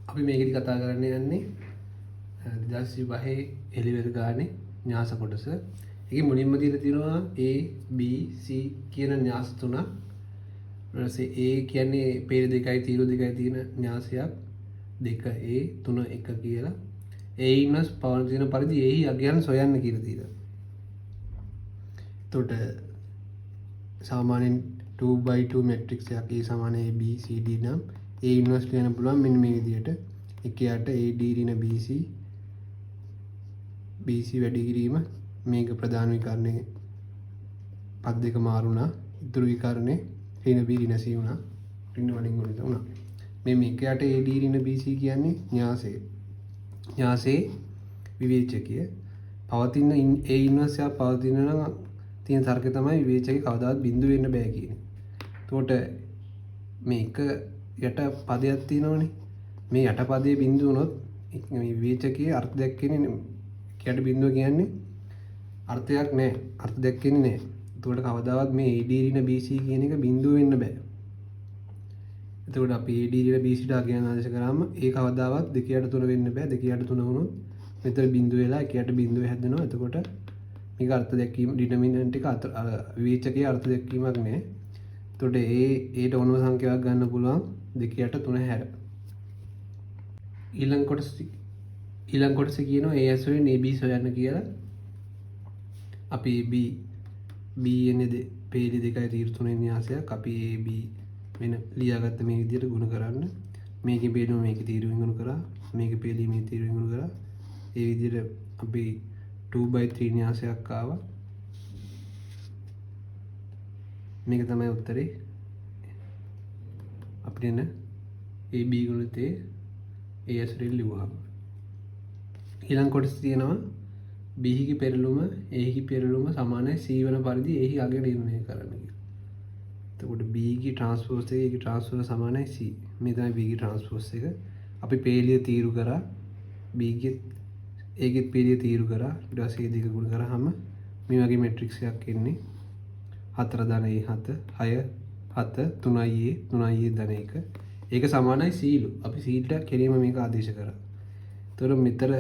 අපි මේකෙදි කතා කරන්න යන්නේ 2025 එළිවෙල ගානේ න්‍යාස කොටස. ඒකේ මුලින්ම දීලා තියෙනවා A B C කියන න්‍යාස තුනක්. ඊට පස්සේ A කියන්නේ පේර දෙකයි තීරු දෙකයි තියෙන න්‍යාසයක්. 2 A 3 1 කියලා. A ඉන්නස් පවතින පරිදි A හි අගයන් සොයන්න කියලා තියෙනවා. එතකොට සාමාන්‍යයෙන් 2x2 මැට්‍රික්ස් එකක් A සමාන A B C D නම් A ඉන්වර්ස් ලියන්න පුළුවන් මෙන්න මේ විදිහට. එකයට AD ඍණ BC වැඩි කිරීම මේක ප්‍රධාන විකරණයේ පද දෙක මාරුණා. ඉතුරු විකරණේ ඍණ B ඍණ C වුණා. ඍණ වලින් ගුණිත වුණා. මේ මේකයට AD ඍණ BC කියන්නේ න්‍යාසය. න්‍යාසයේ විවේචකය පවතින A ඉන්වර්ස් එක පවතින නම් තියෙන තර්කය තමයි විවේචකේ කවදාවත් බිඳුව වෙන්න බෑ කියන්නේ. එතකොට මේක යට පදයක් තියෙනවනේ. මේ යට පදයේ බිඳුව වුණොත් මේ විවේචකයේ අර්ථ දැක්කෙන්නේ යට බිඳුව කියන්නේ අර්ථයක් නැහැ. අර්ථ දැක්කෙන්නේ නැහැ. එතකොට කවදාවත් මේ AD ඍණ BC කියන එක බිඳුව වෙන්න බෑ. එතකොට අපි AD ඍණ BC ට අගයන් ආදේශ කරාම ඒ කවදාවත් 2/3 වෙන්න බෑ. 2/3 වුණොත් මෙතන බිඳුව වෙලා 1/3 බිඳුව හැදෙනවා. එතකොට මේක අර්ථ දැක්වීම ඩිටර්මිනන්ට් එක විවේචකයේ අර්ථ දැක්වීමක් නෑ. එතකොට ඒට ඕනම සංඛ්‍යාවක් ගන්න පුළුවන් 2/3 හැර. ඊළඟ කොටස කියනවා A S වලින් AB සොයන්න කියලා. අපි B එන්නේ පේලි 2යි තීරු 3 න්‍යාසයක්. අපි AB වෙන ලියාගත්ත මේ විදිහට ගුණ කරන්න. මේකේ බේනුව මේකේ තීරුවෙන් ගුණ කරා. මේකේ පේලි මේ තීරුවෙන් ගුණ කරා. ඒ විදිහට අපි 2/3 න්‍යාසයක් ආවා. මේක තමයි උත්තරේ. අපිට එන AB ගුණිතේ AS වලින් ලියුවාම. ඊළඟ කොටස තියෙනවා B හි පෙරළුම A හි පෙරළුම සමානයි C වන පරිදි A හි අගය නිර්ණය කරන්න කියලා. එතකොට B හි ට්‍රාන්ස්පෝස් එක A හි ට්‍රාන්ස්පෝස් සමානයි C. මේ තමයි B හි ට්‍රාන්ස්පෝස් එක. අපි පේලිය තීරු කරා B හි ඒකෙත් පේලිය තීරු කරා ඊට පස්සේ දෙක ගුණ කරාම මේ වගේ මැට්‍රික්ස් එකක් එන්නේ 4 ධන A 7 6 7 3A 3A ධන 1. ඒක සමානයි C ලු. අපි C ට කෙලින්ම මේක ආදේශ කරා. එතකොට මෙතර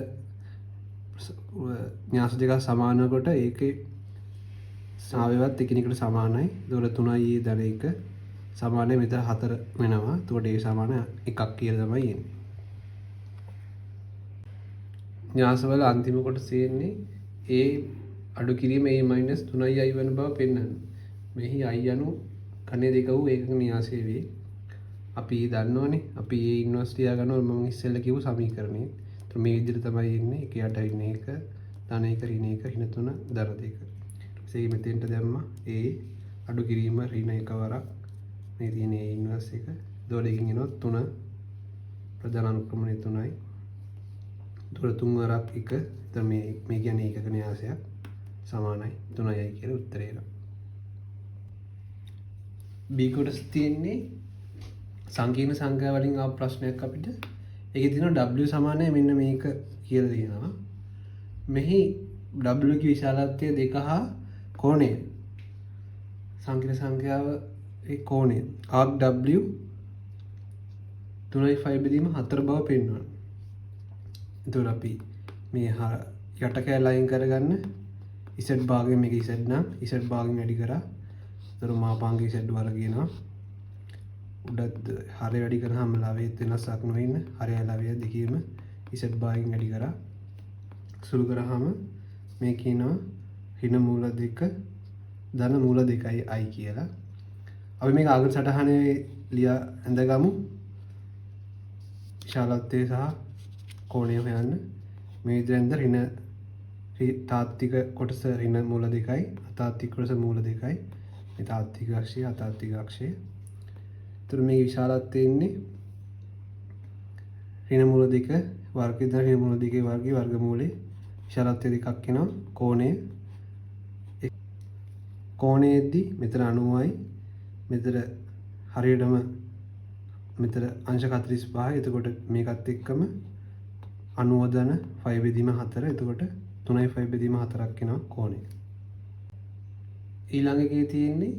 න්‍යාස දෙක සමාන කොට ඒකේ සාවයවත් එකිනෙකට සමානයි. එතකොට 3A ධන 1 සමානයි මෙතන 4 වෙනවා. එතකොට ඒ සමාන 1ක් කියලා තමයි එන්නේ. න්‍යාසවල අන්තිම කොටස තියෙන්නේ A අඩු කිරීම A - 3i වන බව පෙන්වන්න. මෙහි i යනු කණේ දෙක වූ ඒකක න්‍යාසය වේ. අපි දන්නවනේ අපි A ඉන්වර්ස් ලියා ගන්නවා මම ඉස්සෙල්ලා කිව්ව සමීකරණය. ඒත් මේ විදිහට තමයි එන්නේ 1 යට ඉන්නේ 1 ධන 1 ඍණ 1 ඍණ 3 ධන 2. ඊට පස්සේ මෙතෙන්ට දැම්මා A අඩු කිරීම ඍණ 1 වරක් මේ තියෙන A ඉන්වර්ස් එක. දොඩකින් එනවා 3 ප්‍රධාන අනුක්‍රමණය 3යි. තුර 3 වරක් 1. එතන මේ කියන්නේ ඒකක න්‍යාසයක් සමානයි 3යි කියලා උත්තරේ එනවා. B කොටස තියෙන්නේ සංකීර්ණ සංඛ්‍යා වලින් ආව ප්‍රශ්නයක් අපිට. ඒකේ තියෙනවා W සමානයි මෙන්න මේක කියලා තියෙනවා. මෙහි W කි විශාලත්වය 2 හා කෝණය සංකීර්ණ සංඛ්‍යාව ඒ කෝණය arc W 3.5 බෙදීම 4 බව පෙන්වනවා. එතකොට අපි මේ යට කෑල්ල අයින් කරගන්න Z භාගයෙන් මේක Z නම් Z භාගයෙන් වැඩි කරා. එතකොට මාපාංග Z වර්ග කියනවා. උඩත් හරය වැඩි කරාම ලවයේත් වෙනසක් නොවෙන්න හරය ලවය දෙකේම Z භාගයෙන් වැඩි කරා. සුළු කරාම මේ කියනවා ඍණ මූල 2 ධන මූල 2යි i කියලා. අපි මේක අග සටහනේ ලියා ඇඳගමු. විශාලත්වය සහ කෝණය හොයන්න. මේ විදිහෙන්ද ඍණ තාත්වික කොටස ඍණ මූල 2යි අතාත්වික කොටස මූල 2යි. මේ තාත්වික අක්ෂය අතාත්වික අක්ෂය. ඒතර මේ විශාලත්වය ඉන්නේ ඍණ මූල 2 වර්ගය දා ඍණ මූල 2 වර්ගයේ වර්ගමූලේ විශාලත්වය දෙකක් එනවා. කෝණයේදී මෙතන 90යි මෙතන හරියටම මෙතන අංශ 45යි. එතකොට මේකත් එක්කම 90 ධන 5 බෙදීම 4. එතකොට 3.5 බෙදීම 4ක් එනවා කෝණය. ඊළඟ එකේ තියෙන්නේ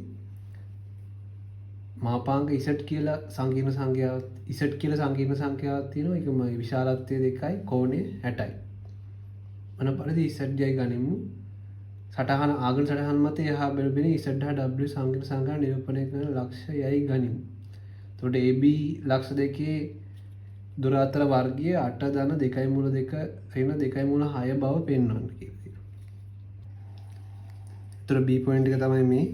මාපාංක ඉසට් කියලා සංකීර්ණ සංඛ්‍යාව ඉසට් කියලා සංකීර්ණ සංඛ්‍යාවක් තියෙනවා. ඒකම විශාලත්වය 2යි කෝණය 60යි. අන පරිදි ඉසට් යයි ගනිමු. සටහන ආගම සටහන් මත එහා බැලුවෙන ඉසට් හා W සංකීර්ණ සංඛ්‍යා නිරූපණය කරන ලක්ෂ යයි ගනිමු. එතකොට AB ලක්ෂ දෙකේ දුර අතර වර්ගය 8 ධන 2 මූල 2 ඍණ 2 මූල 6 බව පෙන්වන්න කියලා. එතකොට B පොයින්ට් එක තමයි මේ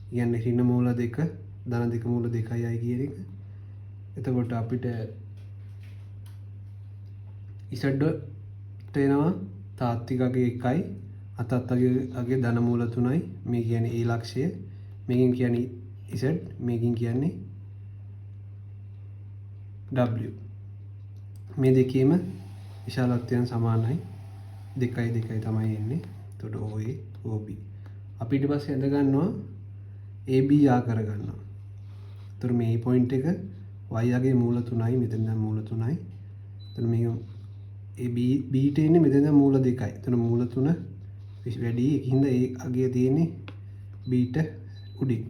කියන්නේ ඍණ මූල 2 ධන 2 මූල 2යි කියන එක. එතකොට අපිට Z තේනවා තාත්විකගේ 1යි අතත්ගේ ධන මූල 3යි. මේ කියන්නේ A ලක්ෂය. මේකෙන් කියන්නේ Z මේකෙන් කියන්නේ W. මේ දෙකේම විශාලත්වයන් සමානයි. 2යි 2යි තමයි එන්නේ. එතකොට OA OB. අපි ඊට පස්සේ ඇඳ ගන්නවා AB යා කර ගන්නවා. එතකොට මේ පොයින්ට් එක y යගේ මූල 3යි මෙතන දැන් මූල 3යි. එතකොට මේ AB B ට එන්නේ මෙතන දැන් මූල 2යි. එතන මූල 3 වැඩි. ඒකින්ද A අගය තියෙන්නේ B ට උඩින්.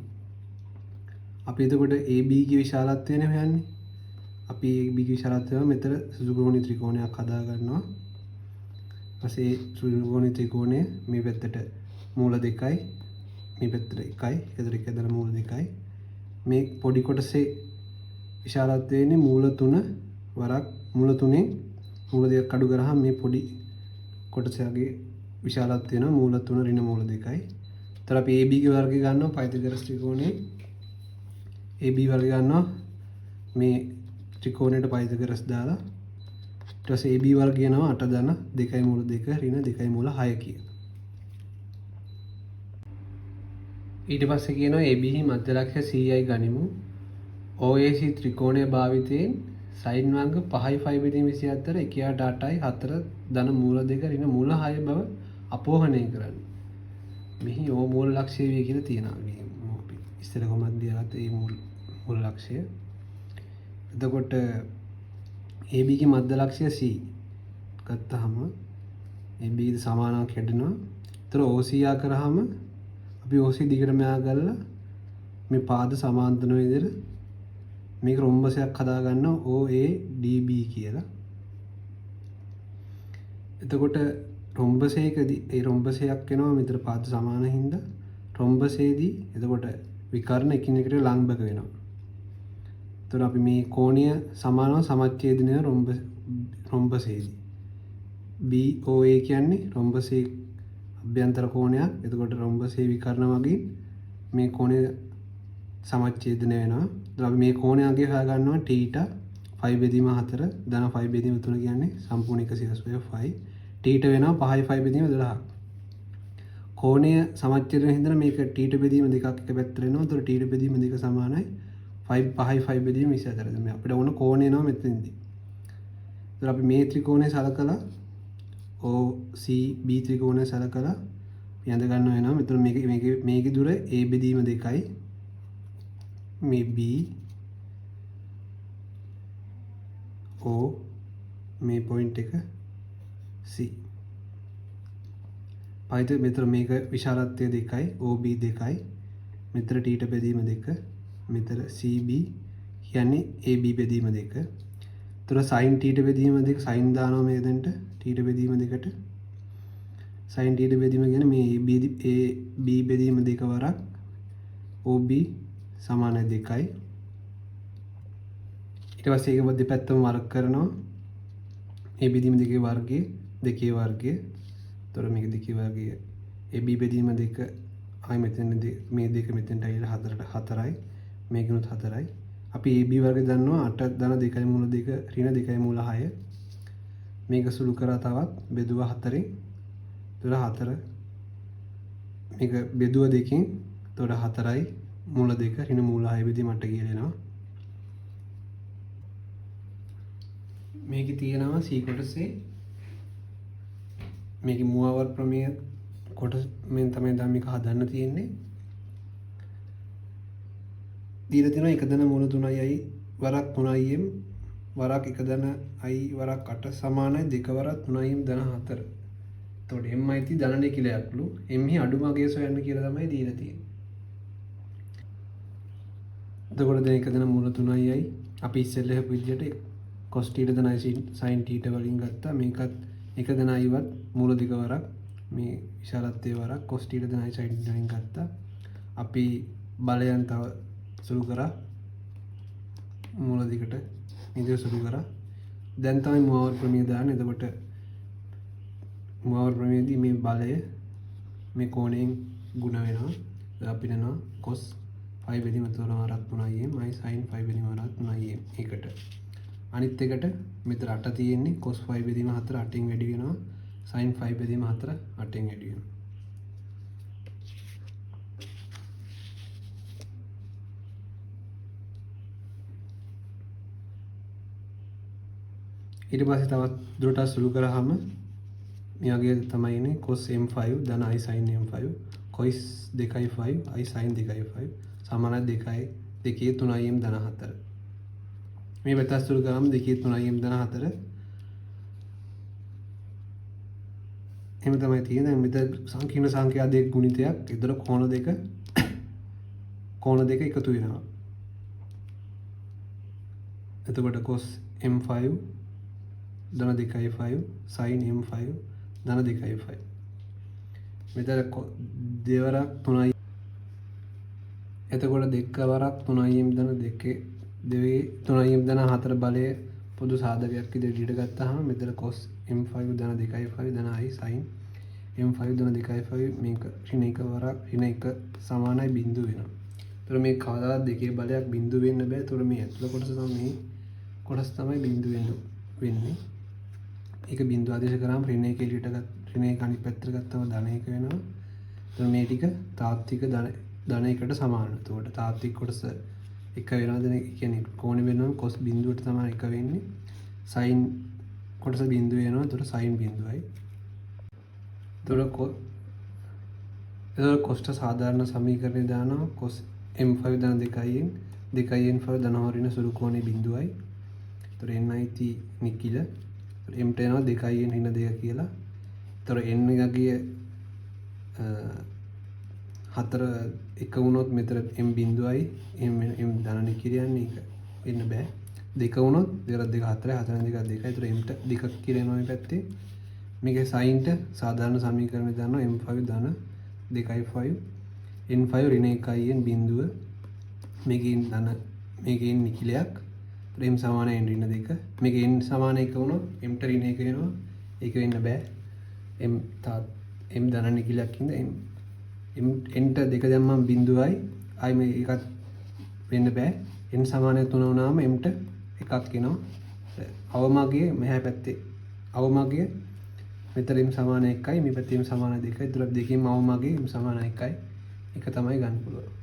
අපි එතකොට AB ගේ විශාලත්වයනේ හොයන්නේ. අපි AB ගේ විශාලත්වය මෙතන සුදුගෝණී ත්‍රිකෝණයක් හදා ගන්නවා. ඊපස්සේ සුදුගෝණී ත්‍රිකෝණය මේ පැත්තට මූල 2යි මේ පැත්තට 1යි. ඒතර එක දන මූල 2යි. මේ පොඩි කොටසේ විශාලත්වය වෙන්නේ මූල 3 වරක් මූල 3ෙන් මූල 2ක් අඩු කරාම මේ පොඩි කොටසගේ විශාලත්වය වෙනවා මූල 3 ඍණ මූල 2යි. ඒතර අපි AB ගේ වර්ගය ගන්නවා පයිතගොරස් ත්‍රිකෝණයේ AB වර්ගය ගන්නවා මේ ත්‍රිකෝණයට පයිතගොරස් දාලා ඊට පස්සේ AB වර්ගය යනවා 8 ධන 2 මූල 2 ඍණ 2 මූල 6 කියලා. ඊට පස්සේ කියනවා AB හි මධ්‍ය ලක්ෂ්‍ය CI ගනිමු. OAC ත්‍රිකෝණය භාවිතයෙන් sin වර්ග 5යි 5/24 1/8යි 4 ධන මූල 2 ඍණ මූල 6 බව අපෝහණය කරන්න. මෙහි O මූල ලක්ෂ්‍ය වේ කියලා තියෙනවා. මේ අපි ඉස්සර කොහොමද දියගත්ත ඒ මූල ලක්ෂ්‍ය. එතකොට AB ගේ මධ්‍ය ලක්ෂ්‍ය C ගත්තාම AB සමානව කැඩෙනවා. ඒතර OC යා කරාම අපි OC දිගටම යා ගල්ලා මේ පාද සමාන්තර විදිහට මේක රොම්බසයක් හදා ගන්නවා OADB කියලා. එතකොට රොම්බසයකදී ඒ රොම්බසයක් වෙනවා මෙතන පාද සමාන හින්දා රොම්බසයේදී එතකොට විකර්ණ එකිනෙකට ලංබක වෙනවා. එතකොට අපි මේ කෝණීය සමානව සමච්ඡේදනය රොම්බසයේදී BOA කියන්නේ රොම්බසයේ අභ්‍යන්තර කෝණයක්. එතකොට රොම්බසයේ විකර්ණ වගේ මේ කෝණය සමච්ඡේදනය වෙනවා. අපි මේ කෝණයගේ හොයා ගන්නවා θ 5/4 ධන 5/3 කියන්නේ සම්පූර්ණ 180 θ වෙනවා 5/5/12. කෝණය සමච්ඡේදනය හින්දා මේක θ බෙදීම දෙකක් එක පැත්තට වෙනවා. ඒතකොට θ බෙදීම දෙක සමානයි 5/5/24. මේ අපිට ඕන කෝණය එනවා මෙතනදී. ඒතර අපි මේ ත්‍රිකෝණය සලකලා OCB ත්‍රිකෝණය සලකලා යඳ ගන්න වෙනවා. මෙතන මේකේ දුර A බෙදීම 2යි. මේ B O මේ පොයින්ට් එක C. පයිත මෙතන මේක විශාලත්වය 2යි OB 2යි. මෙතන θ බෙදීම 2. මෙතන CB කියන්නේ AB බෙදීම 2. ඒතර sin θ බෙදීම 2 sin දානවා මේ දෙන්නට θ බෙදීම 2ට. sin θ බෙදීම කියන්නේ මේ AB බෙදීම 2 වරක් OB සමාන 2යි. ඊට පස්සේ ඒක දෙපැත්තම වර්ග කරනවා. මේ බෙදීම 2 වර්ගය 2 වර්ගය. ඒතර මේක 2 වර්ගය AB බෙදීම 2 ආයි මෙතන මේ දෙක මෙතෙන්ට ඇවිල්ලා 4යි. මේකනොත් 4යි. අපි AB වර්ගය දන්නවා 8 ධන 2 මූල 2 ඍණ 2 මූල 6. මේක සුළු කරා තවත් බෙදුවා 4න්. ඒතර 4 මේක බෙදුවා 2කින්. ඒතර 4යි මූල 2 ඍණ මූල 6 බෙදීම 8 කියලා එනවා. මේකේ තියෙනවා C කොටසේ මේකේ මුවවර ප්‍රමේය කොටස මෙන් තමයි දැන් මේක හදන්න තියෙන්නේ. දීලා තියෙනවා 1 ධන මූල 3යි වරක් 3යි m වරක් 1 ධන i වරක් 8 සමානයි 2 වරක් 3යි m ධන 4. එතකොට m අයිති ධන නිකිලයක්ලු. m හි අඩුම අගය සොයන්න කියලා තමයි දීලා තියෙන්නේ. එතකොට දැන් එක දෙන මූල 3යි අපි ඉස්සෙල්ලා හපු විදිහට cos θ දනයි sin θ වලින් ගත්තා. මේකත් එක දෙනයිවත් මූල දෙක වරක් මේ විශාලත්වයේ වරක් cos θ දනයි sin θ වලින් ගත්තා. අපි බලයන් තව සුළු කරා මූල දෙකට ඉදිරිය සුළු කරා. දැන් තමයි මුවවර ප්‍රමේය දාන්නේ. එතකොට මුවවර ප්‍රමේයදී මේ බලය මේ කෝණයෙන් ගුණ වෙනවා. අපි දෙනවා cos 5 බෙදීම 3/3am sin 5 බෙදීම 3am ඒකට. අනිත් එකට මෙතන 8 තියෙන්නේ cos 5 බෙදීම 4 8න් වැඩි වෙනවා. sin 5 බෙදීම 4 8න් වැඩි වෙනවා. ඊට පස්සේ තවත් දුරටත් සුළු කරාම මේ වගේ තමයි ඉන්නේ cos m5 ධන i sin m5 cos 2i 5 i sin 2i 5 සමාන 2i 2 3im ධන 4 මේ වෙතස් සුළු කරාම 2 3im ධන 4 එහෙම තමයි තියෙන්නේ. මෙතන සංකීර්ණ සංඛ්‍යා දෙක ගුණිතයක්. ඒතර කෝණ දෙක එකතු වෙනවා. එතකොට cos m5 ධන 2i 5 sin m5 ධන 2i 5 මෙතන දෙවරක් 3i. එතකොට දෙකවරක් 3im ධන 2 3im ධන 4 බලය පොදු සාධකයක් විදිහට ගත්තාම මෙතන cos m5 ධන 2i 5 ධන i sin m5 ධන 2i 5 මේක ඍණ එකවරක් ඍණ 1 සමානයි බිඳු වෙනවා. ඒතර මේ කවදාවත් දෙකේ බලයක් බිඳු වෙන්න බෑ. ඒතර මේ ඇතුළ කොටස තමයි මේ කොටස තමයි බිඳු වෙන්නේ. ඒක බිඳු ආදේශ කරාම ඍණ 1 එළියට ඍණ 1 අනිත් පැත්තට ගත්තම ධන 1 වෙනවා. ඒතර මේ ටික තාත්වික ධන 1ට සමානයි. ඒතකොට තාත්වික කොටස 1 වෙනවද? කියන්නේ කෝණෙ වෙනවා cos බිඳුවට තමයි 1 වෙන්නේ. sin කොටස බිඳුව වෙනවා. ඒතර sin බිඳුවයි. ඒතර cos සාධාරණ සමීකරණය දානවා cos m5 ධන 2in 2n5 ධන හරින සුළු කෝණේ බිඳුවයි. ඒතර nit නිකිල m ට එනවා 2in ඍණ 2 කියලා. ඒතර n එකගේ 4 එක වුණොත් මෙතන m බිඳුවයි m ධන නිකිලයන්නේ ඒක වෙන්න බෑ. 2 වුණොත් 2 2 4 4 2 2 ඒතර m ට 2ක් කියලා එනවා මේ පැත්තේ. මේකේ sin ට සාධාරණ සමීකරණය දානවා m5 ධන 2i5 n5 ඍණ 1in බිඳුව මේකෙන් ධන මේකෙන් නිකිලයක් m සමානයි n ඍණ 2 මේකෙන් n සමාන 1 වුණොත් m ට ඍණ 1 වෙනවා. ඒක වෙන්න බෑ. m ධන නිකිලයක් ඉඳ m n ට 2 දැම්මම බිඳුවයි ආයි මේ එකත් වෙන්න බෑ. n සමානයි 3 වුණාම m ට එකක් එනවා. අවමගිය මෙහා පැත්තේ අවමගිය මෙතන m සමාන 1යි මේ පැත්තේ m සමාන 2යි. ඒතර දෙකෙන්ම අවමගිය m සමාන 1යි. එක තමයි ගන්න පුළුවන්.